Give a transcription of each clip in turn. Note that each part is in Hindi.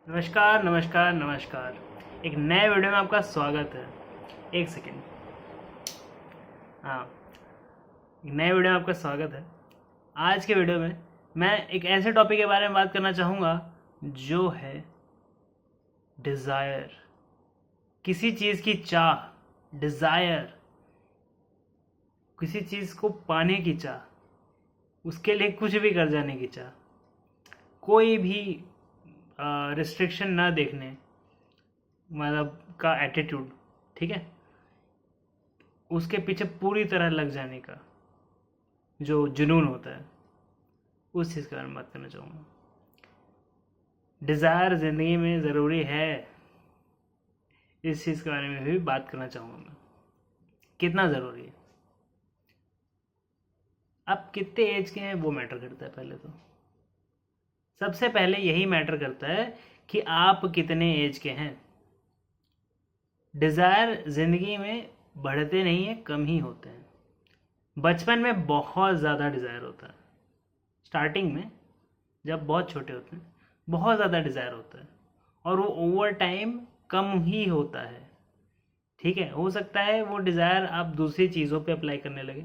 नमस्कार नमस्कार नमस्कार। एक नए वीडियो में आपका स्वागत है। एक सेकेंड। हाँ, एक नए वीडियो में आपका स्वागत है। आज के वीडियो में मैं एक ऐसे टॉपिक के बारे में बात करना चाहूँगा जो है डिज़ायर। किसी चीज़ की चाह, डिज़ायर, किसी चीज़ को पाने की चाह, उसके लिए कुछ भी कर जाने की चाह, कोई भी रिस्ट्रिक्शन ना देखने मतलब का एटीट्यूड, ठीक है, उसके पीछे पूरी तरह लग जाने का जो जुनून होता है, उस चीज़ के बारे में बात करना चाहूँगा। डिज़ायर ज़िंदगी में ज़रूरी है, इस चीज़ के बारे में भी बात करना चाहूँगा मैं। कितना ज़रूरी है, आप कितने एज के हैं वो मैटर करता है। पहले तो सबसे पहले यही मैटर करता है कि आप कितने एज के हैं। डिज़ायर ज़िंदगी में बढ़ते नहीं है, कम ही होते हैं। बचपन में बहुत ज़्यादा डिज़ायर होता है, स्टार्टिंग में जब बहुत छोटे होते हैं बहुत ज़्यादा डिज़ायर होता है, और वो ओवर टाइम कम ही होता है। ठीक है, हो सकता है वो डिज़ायर आप दूसरी चीज़ों पे अप्लाई करने लगे,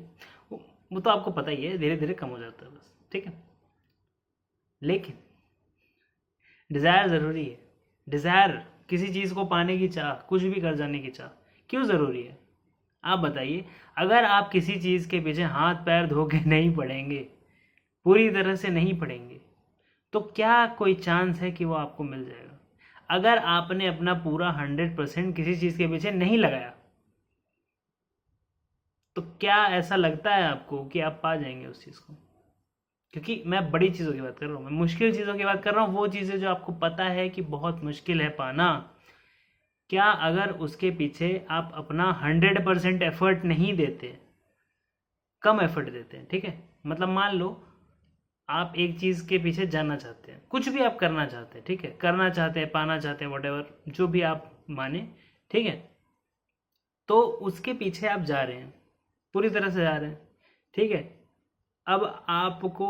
वो तो आपको पता ही है, धीरे धीरे कम हो जाता है बस। ठीक है, लेकिन डिज़ायर ज़रूरी है। डिज़ायर, किसी चीज़ को पाने की चाह, कुछ भी कर जाने की चाह, क्यों ज़रूरी है आप बताइए। अगर आप किसी चीज़ के पीछे हाथ पैर धो के नहीं पड़ेंगे, पूरी तरह से नहीं पड़ेंगे, तो क्या कोई चांस है कि वो आपको मिल जाएगा। अगर आपने अपना पूरा 100% किसी चीज़ के पीछे नहीं लगाया, तो क्या ऐसा लगता है आपको कि आप पा जाएंगे उस चीज़ को। क्योंकि मैं बड़ी चीज़ों की बात कर रहा हूँ, मैं मुश्किल चीज़ों की बात कर रहा हूँ, वो चीज़ें जो आपको पता है कि बहुत मुश्किल है पाना। क्या अगर उसके पीछे आप अपना 100% एफर्ट नहीं देते, कम एफर्ट देते हैं, ठीक है, मतलब मान लो आप एक चीज़ के पीछे जाना चाहते हैं, कुछ भी आप करना चाहते हैं, ठीक है, करना चाहते हैं, पाना चाहते हैं, वट जो भी आप माने, ठीक है, तो उसके पीछे आप जा रहे हैं, पूरी तरह से जा रहे हैं, ठीक है। अब आपको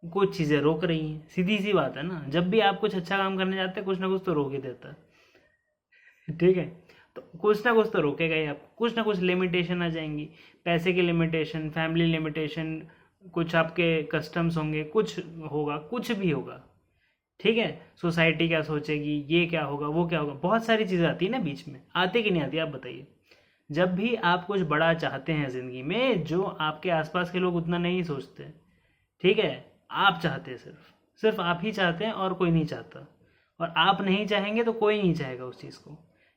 कुछ चीज़ें रोक रही हैं, सीधी सी बात है ना, जब भी आप कुछ अच्छा काम करने जाते हैं कुछ ना कुछ तो रोक ही देता है। ठीक है, तो कुछ ना कुछ तो रोकेगा ही आपको, कुछ ना कुछ लिमिटेशन आ जाएंगी, पैसे की लिमिटेशन, फैमिली लिमिटेशन, कुछ आपके कस्टम्स होंगे, कुछ होगा, कुछ भी होगा, ठीक है। सोसाइटी क्या सोचेगी, ये क्या होगा, वो क्या होगा, बहुत सारी चीज़ें आती है ना बीच में, आती कि नहीं आती आप बताइए। जब भी आप कुछ बड़ा चाहते हैं ज़िंदगी में, जो आपके आसपास के लोग उतना नहीं सोचते, ठीक है, आप चाहते हैं, सिर्फ सिर्फ आप ही चाहते हैं और कोई नहीं चाहता, और आप नहीं चाहेंगे तो कोई नहीं चाहेगा उस चीज़ को,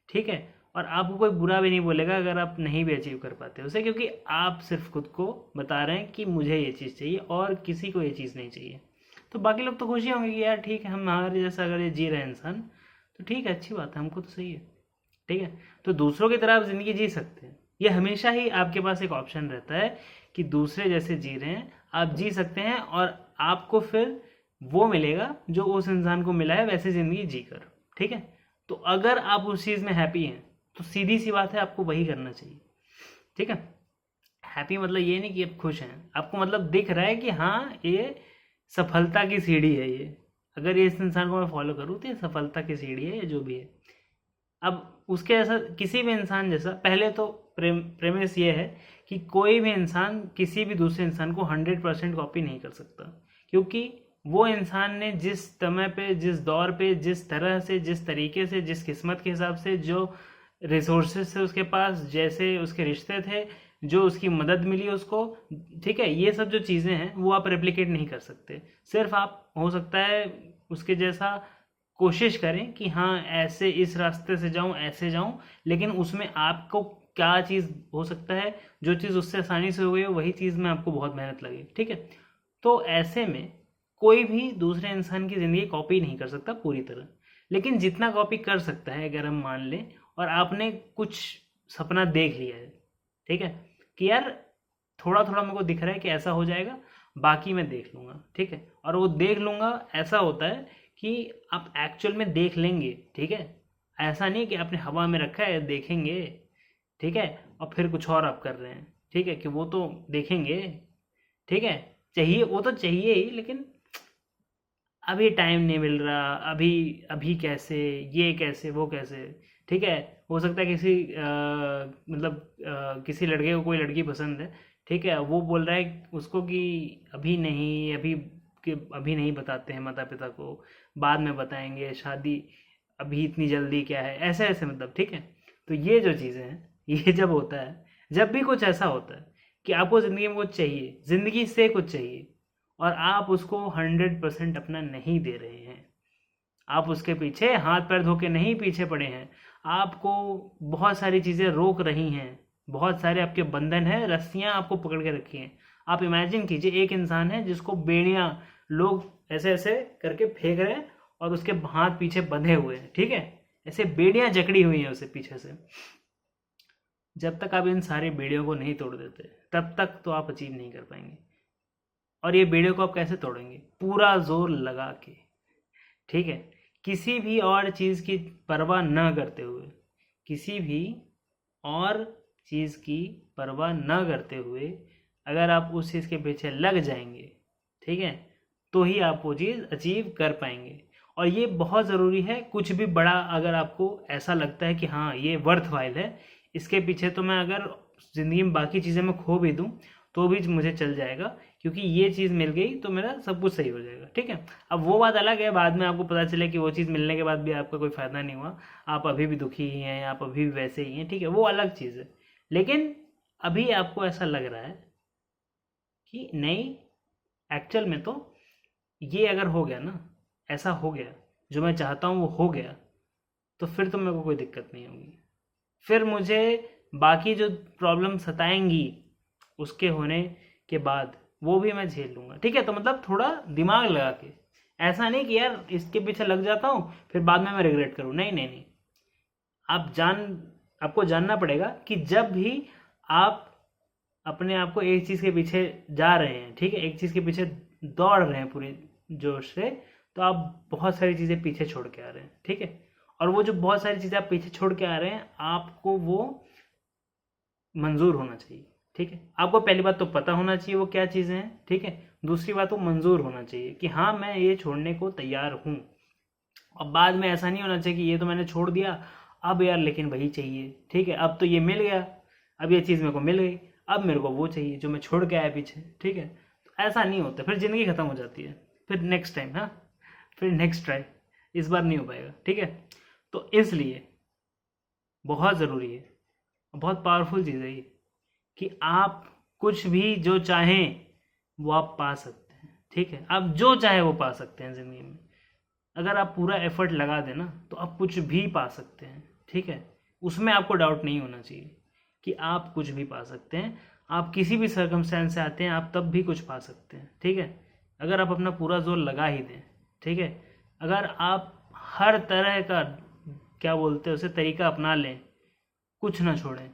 ठीक है। और आपको कोई बुरा भी नहीं बोलेगा अगर आप नहीं भी अचीव कर पाते उसे, क्योंकि आप सिर्फ खुद को बता रहे हैं कि मुझे ये चीज़ चाहिए और किसी को ये चीज़ नहीं चाहिए। तो बाकी लोग तो खुश ही होंगे कि यार ठीक है, हम हमारे जैसा अगर ये जी रहे हैं इंसान, तो ठीक है, अच्छी बात है, हमको तो सही है, ठीक है। तो दूसरों की तरह आप ज़िंदगी जी सकते हैं, ये हमेशा ही आपके पास एक ऑप्शन रहता है कि दूसरे जैसे जी रहे हैं आप जी सकते हैं, और आपको फिर वो मिलेगा जो उस इंसान को मिला है वैसे ज़िंदगी जी कर, ठीक है। तो अगर आप उस चीज़ में हैप्पी हैं तो सीधी सी बात है आपको वही करना चाहिए, ठीक है। हैप्पी मतलब ये नहीं कि आप खुश हैं, आपको मतलब दिख रहा है कि हाँ ये सफलता की सीढ़ी है, ये अगर ये इस इंसान को मैं फॉलो करूँ तो ये सफलता की सीढ़ी है, ये जो भी है। अब उसके जैसा किसी भी इंसान जैसा, पहले तो प्रेमिस ये है कि कोई भी इंसान किसी भी दूसरे इंसान को 100% कॉपी नहीं कर सकता, क्योंकि वो इंसान ने जिस समय पे, जिस दौर पे, जिस तरह से, जिस तरीके से, जिस किस्मत के हिसाब से, जो रिसोर्सेज थे उसके पास, जैसे उसके रिश्ते थे, जो उसकी मदद मिली उसको, ठीक है, ये सब जो चीज़ें हैं वो आप रेप्लिकेट नहीं कर सकते। सिर्फ आप हो सकता है उसके जैसा कोशिश करें कि हाँ ऐसे इस रास्ते से जाऊं, ऐसे जाऊं, लेकिन उसमें आपको क्या चीज़ हो सकता है, जो चीज़ उससे आसानी से हो गई हो वही चीज़ में आपको बहुत मेहनत लगे, ठीक है। तो ऐसे में कोई भी दूसरे इंसान की ज़िंदगी कॉपी नहीं कर सकता पूरी तरह, लेकिन जितना कॉपी कर सकता है, अगर हम मान लें और आपने कुछ सपना देख लिया है, ठीक है, कि यार थोड़ा थोड़ा मेरे को दिख रहा है कि ऐसा हो जाएगा, बाकी मैं देख लूँगा, ठीक है, और वो देख लूँगा ऐसा होता है कि आप एक्चुअल में देख लेंगे, ठीक है। ऐसा नहीं कि आपने हवा में रखा है देखेंगे, ठीक है, और फिर कुछ और आप कर रहे हैं, ठीक है, कि वो तो देखेंगे, ठीक है, चाहिए, वो तो चाहिए ही, लेकिन अभी टाइम नहीं मिल रहा, अभी अभी कैसे, ये कैसे, वो कैसे। ठीक है, हो सकता है किसी मतलब किसी लड़के को कोई लड़की पसंद है, ठीक है, वो बोल रहा है उसको कि अभी नहीं, अभी कि अभी नहीं बताते हैं माता पिता को, बाद में बताएंगे, शादी अभी इतनी जल्दी क्या है, ऐसे ऐसे मतलब। ठीक है, तो ये जो चीज़ें हैं, ये जब होता है, जब भी कुछ ऐसा होता है कि आपको ज़िंदगी में कुछ चाहिए, ज़िंदगी से कुछ चाहिए, और आप उसको 100% अपना नहीं दे रहे हैं, आप उसके पीछे हाथ पैर धो के नहीं पीछे पड़े हैं, आपको बहुत सारी चीज़ें रोक रही हैं, बहुत सारे आपके बंधन हैं, रस्सियां आपको पकड़ के रखी हैं। आप इमेजिन कीजिए, एक इंसान है जिसको बेड़ियां लोग ऐसे ऐसे करके फेंक रहे हैं और उसके हाथ पीछे बंधे हुए हैं। ठीक है, ऐसे बेड़ियां जकड़ी हुई हैं उसे पीछे से। जब तक आप इन सारी बेड़ियों को नहीं तोड़ देते, तब तक तो आप अचीव नहीं कर पाएंगे। और ये बेड़ियों को आप कैसे तोड़ेंगे? पूरा जोर लगा के। ठीक है, किसी भी और चीज़ की परवाह न करते हुए, किसी भी और चीज़ की परवाह न करते हुए अगर आप उस चीज़ के पीछे लग जाएंगे, ठीक है, तो ही आप वो चीज़ अचीव कर पाएंगे। और ये बहुत ज़रूरी है। कुछ भी बड़ा अगर आपको ऐसा लगता है कि हाँ ये वर्थ वाइल है, इसके पीछे तो मैं अगर ज़िंदगी में बाकी चीज़ें मैं खो भी दूँ तो भी मुझे चल जाएगा, क्योंकि ये चीज़ मिल गई तो मेरा सब कुछ सही हो जाएगा। ठीक है, अब वो बात अलग है, बाद में आपको पता चले कि वो चीज़ मिलने के बाद भी आपका कोई फ़ायदा नहीं हुआ, आप अभी भी दुखी ही हैं, आप अभी भी वैसे ही हैं। ठीक है, वो अलग चीज़ है। लेकिन अभी आपको ऐसा लग रहा है कि नहीं, एक्चुअल में तो ये अगर हो गया ना, ऐसा हो गया, जो मैं चाहता हूँ वो हो गया, तो फिर तो मेरे को कोई दिक्कत नहीं होगी। फिर मुझे बाकी जो प्रॉब्लम सताएंगी उसके होने के बाद वो भी मैं झेल लूँगा। ठीक है, तो मतलब थोड़ा दिमाग लगा के, ऐसा नहीं कि यार इसके पीछे लग जाता हूँ फिर बाद में मैं रिग्रेट करूँ। नहीं नहीं नहीं, आपको जानना पड़ेगा कि जब भी आप अपने आप को एक चीज़ के पीछे जा रहे हैं, ठीक है, एक चीज़ के पीछे दौड़ रहे हैं पूरे जोश से, तो आप बहुत सारी चीज़ें पीछे छोड़ के आ रहे हैं। ठीक है, और वो जो बहुत सारी चीज़ें आप पीछे छोड़ के आ रहे हैं, आपको वो मंजूर होना चाहिए। ठीक है, आपको पहली बात तो पता होना चाहिए वो क्या चीज़ें हैं। ठीक है, दूसरी बात वो मंजूर होना चाहिए कि हाँ मैं ये छोड़ने को तैयार हूँ। और बाद में ऐसा नहीं होना चाहिए कि ये तो मैंने छोड़ दिया, अब यार लेकिन वही चाहिए। ठीक है, अब तो ये मिल गया, अब ये चीज़ मेरे को मिल गई, अब मेरे को वो चाहिए जो मैं छोड़ के आया पीछे। ठीक है, तो ऐसा नहीं होता, फिर ज़िंदगी ख़त्म हो जाती है। फिर नेक्स्ट टाइम, हाँ, फिर नेक्स्ट ट्राई, इस बार नहीं हो पाएगा। ठीक है, तो इसलिए बहुत ज़रूरी है, बहुत पावरफुल चीज़ है ये, कि आप कुछ भी जो चाहें वो आप पा सकते हैं। ठीक है, आप जो चाहे वो पा सकते हैं ज़िंदगी में। अगर आप पूरा एफर्ट लगा दें ना तो आप कुछ भी पा सकते हैं। ठीक है, उसमें आपको डाउट नहीं होना चाहिए कि आप कुछ भी पा सकते हैं। आप किसी भी सर्कमस्टेंस से आते हैं, आप तब भी कुछ पा सकते हैं। ठीक है, अगर आप अपना पूरा जोर लगा ही दें। ठीक है, अगर आप हर तरह का क्या बोलते हैं उसे तरीका अपना लें, कुछ ना छोड़ें,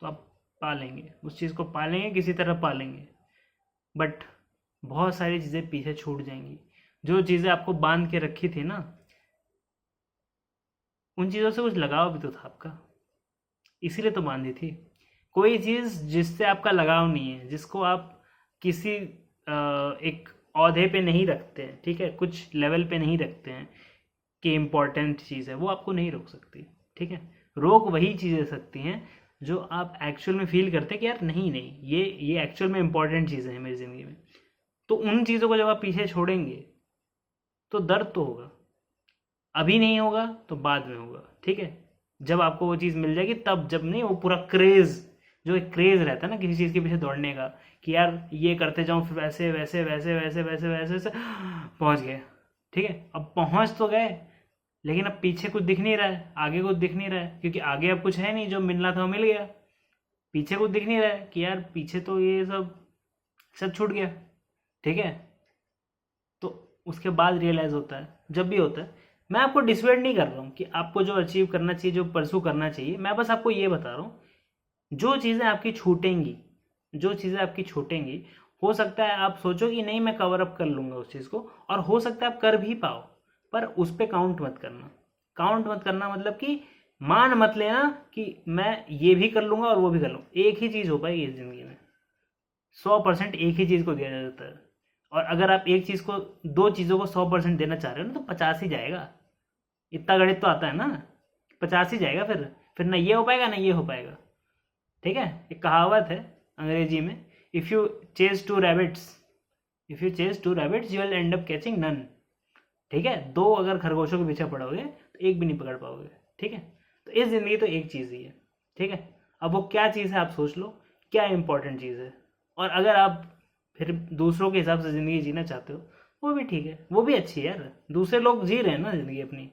तो आप पालेंगे, उस चीज़ को पालेंगे, किसी तरह पालेंगे। बट बहुत सारी चीज़ें पीछे छूट जाएंगी। जो चीज़ें आपको बांध के रखी थी ना, उन चीज़ों से कुछ लगाव भी तो था आपका, इसीलिए तो बांधी थी। कोई चीज़ जिससे आपका लगाव नहीं है, जिसको आप किसी एक औहदे पे नहीं रखते हैं, ठीक है, कुछ लेवल पे नहीं रखते हैं कि इम्पोर्टेंट चीज़ है, वो आपको नहीं रोक सकती। ठीक है, रोक वही चीज़ें सकती हैं जो आप एक्चुअल में फील करते हैं कि यार नहीं नहीं, ये एक्चुअल में इम्पोर्टेंट चीज़ें हैं मेरी ज़िंदगी में। तो उन चीज़ों को जब आप पीछे छोड़ेंगे तो दर्द तो होगा, अभी नहीं होगा तो बाद में होगा। ठीक है, जब आपको वो चीज़ मिल जाएगी तब, जब नहीं वो पूरा क्रेज़, जो एक क्रेज़ रहता है ना किसी चीज़ के पीछे दौड़ने का, कि यार ये करते जाऊँ फिर वैसे वैसे वैसे वैसे वैसे वैसे वैसे पहुँच गए। ठीक है, अब पहुँच तो गए, लेकिन अब पीछे कुछ दिख नहीं रहा है, आगे कुछ दिख नहीं रहा है, क्योंकि आगे अब कुछ है नहीं, जो मिलना था वो मिल गया। पीछे कुछ दिख नहीं रहा है कि यार पीछे तो ये सब सब छूट गया। ठीक है, तो उसके बाद रियलाइज़ होता है, जब भी होता है। मैं आपको डिसवेड नहीं कर रहा हूँ कि आपको जो अचीव करना चाहिए, जो परसू करना चाहिए, मैं बस आपको ये बता रहा हूँ, जो चीज़ें आपकी छूटेंगी, जो चीज़ें आपकी छूटेंगी, हो सकता है आप सोचो कि नहीं मैं कवर अप कर लूँगा उस चीज़ को, और हो सकता है आप कर भी पाओ, पर उस पर काउंट मत करना। काउंट मत करना मतलब कि मान मत लेना कि मैं ये भी कर लूँगा और वो भी कर लूँगा। एक ही चीज़ हो पाएगी इस ज़िंदगी में, 100% एक ही चीज़ को दिया जाता है। और अगर आप एक चीज़ को, दो चीज़ों को 100% देना चाह रहे हो ना, तो 50 ही जाएगा। इतना गणित तो आता है ना, 50 ही जाएगा। फिर ना ये हो पाएगा ना ये हो पाएगा। ठीक है, एक कहावत है अंग्रेजी में, if you chase two rabbits you will end up catching none. ठीक है, दो अगर खरगोशों के पीछे पड़ोगे तो एक भी नहीं पकड़ पाओगे। ठीक है, तो इस जिंदगी तो एक चीज़ ही है। ठीक है, अब वो क्या चीज़ है आप सोच लो, क्या इंपॉर्टेंट चीज़ है। और अगर आप फिर दूसरों के हिसाब से ज़िंदगी जीना चाहते हो, वो भी ठीक है, वो भी अच्छी है यार। दूसरे लोग जी रहे हैं ना ज़िंदगी अपनी,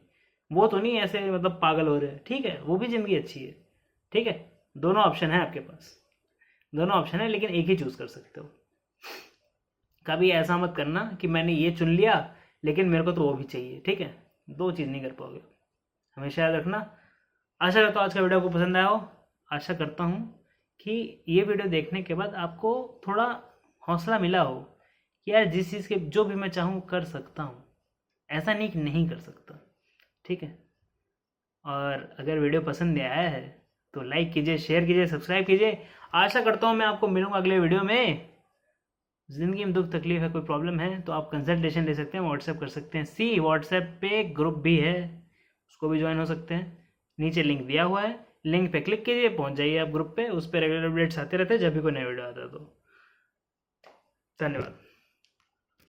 वो तो नहीं ऐसे मतलब पागल हो रहे हैं। ठीक है, वो भी ज़िंदगी अच्छी है। ठीक है, दोनों ऑप्शन है आपके पास, दोनों ऑप्शन है, लेकिन एक ही चूज़ कर सकते हो। कभी ऐसा मत करना कि मैंने ये चुन लिया लेकिन मेरे को तो वो भी चाहिए। ठीक है, दो चीज़ नहीं कर पाओगे, हमेशा याद रखना। आशा करता हूँ आज का वीडियो आपको पसंद आया हो। आशा करता हूँ कि ये वीडियो देखने के बाद आपको थोड़ा हौसला मिला हो कि यार जिस चीज़ के जो भी मैं चाहूँ कर सकता हूँ, ऐसा नहीं कि नहीं कर सकता। ठीक है, और अगर वीडियो पसंद आया है तो लाइक कीजिए, शेयर कीजिए, सब्सक्राइब कीजिए। आशा करता हूँ मैं आपको मिलूँगा अगले वीडियो में। ज़िंदगी में दुख तकलीफ है, कोई प्रॉब्लम है तो आप कंसल्टेशन ले सकते हैं, व्हाट्सएप कर सकते हैं। व्हाट्सएप पे ग्रुप भी है, उसको भी ज्वाइन हो सकते हैं। नीचे लिंक दिया हुआ है, लिंक पे क्लिक कीजिए, पहुंच जाइए आप ग्रुप पे। उस पर रेगुलर अपडेट्स आते रहते हैं जब भी कोई नया वीडियो आता है। तो धन्यवाद।